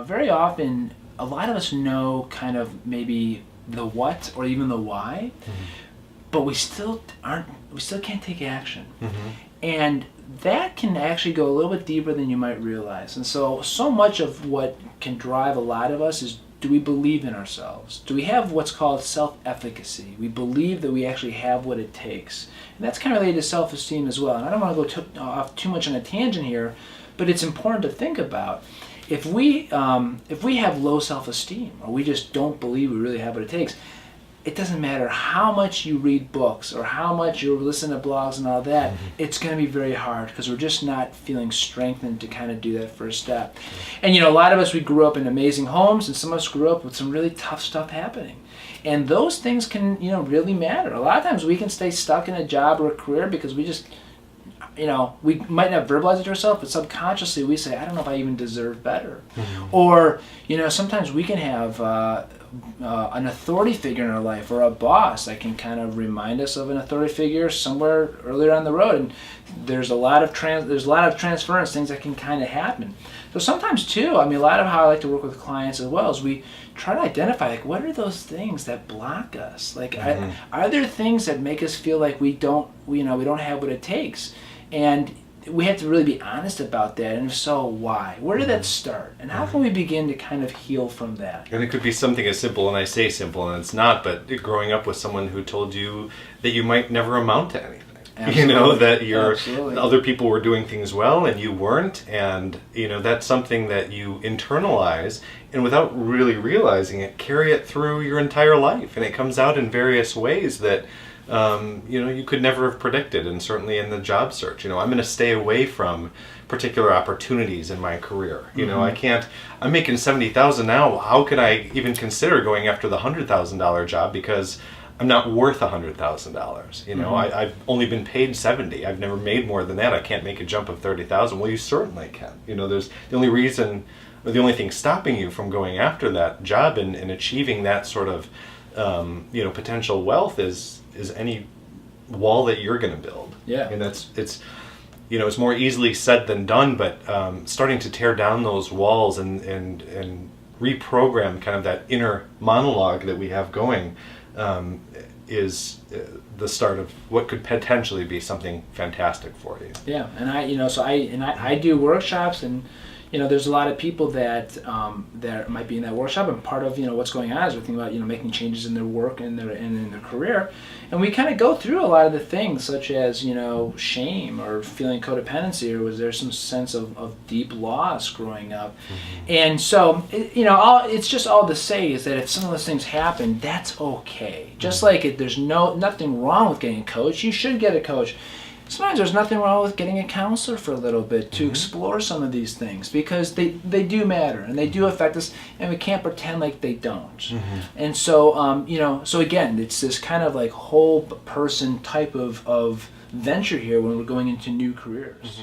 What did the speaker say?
Very often, a lot of us know kind of maybe the what or even the why, but we still can't take action. And that can actually go a little bit deeper than you might realize. And so much of what can drive a lot of us is, do we believe in ourselves? Do we have what's called self-efficacy? We believe that we actually have what it takes. And that's kind of related to self-esteem as well. And I don't want to go off too much on a tangent here, but it's important to think about. If we have low self-esteem, or we just don't believe we really have what it takes, it doesn't matter how much you read books or how much you listen to blogs and all that, it's going to be very hard because we're just not feeling strengthened to kind of do that first step. And a lot of us, we grew up in amazing homes, and some of us grew up with some really tough stuff happening. And those things can, really matter. A lot of times we can stay stuck in a job or a career because we just, we might not verbalize it to ourselves, but subconsciously we say, I don't know if I even deserve better. Or, sometimes we can have an authority figure in our life, or a boss that can kind of remind us of an authority figure somewhere earlier on the road. And there's a lot of transference things that can kind of happen. So sometimes too, a lot of how I like to work with clients as well is we try to identify, what are those things that block us? Are there things that make us feel like we don't have what it takes? And we have to really be honest about that, and if so, why? Where did that start? And how can we begin to kind of heal from that? And it could be something as simple, and I say simple, and it's not, but growing up with someone who told you that you might never amount to anything. Absolutely. That other people were doing things well and you weren't, and that's something that you internalize, and without really realizing it, carry it through your entire life, and it comes out in various ways that you could never have predicted. And certainly in the job search, I'm going to stay away from particular opportunities in my career. I'm making $70,000 now. How could I even consider going after the $100,000 job, because I'm not worth $100,000. I've only been paid $70,000. I've never made more than that. I can't make a jump of $30,000. Well, you certainly can. There's the only reason, or the only thing stopping you from going after that job and achieving that sort of potential wealth is any wall that you're going to build. Yeah. And it's more easily said than done, but starting to tear down those walls and reprogram kind of that inner monologue that we have going is the start of what could potentially be something fantastic for you. Yeah, and I do workshops, and there's a lot of people that might be in that workshop, and part of what's going on is we're thinking about making changes in their work and in their career, and we kind of go through a lot of the things such as shame or feeling codependency, or was there some sense of deep loss growing up. And so it's just all to say is that if some of those things happen, that's okay. Just like there's nothing wrong with getting a coach. You should get a coach. Sometimes there's nothing wrong with getting a counselor for a little bit to explore some of these things, because they do matter and they do affect us, and we can't pretend like they don't. And so so again, it's this kind of like whole person type of venture here when we're going into new careers.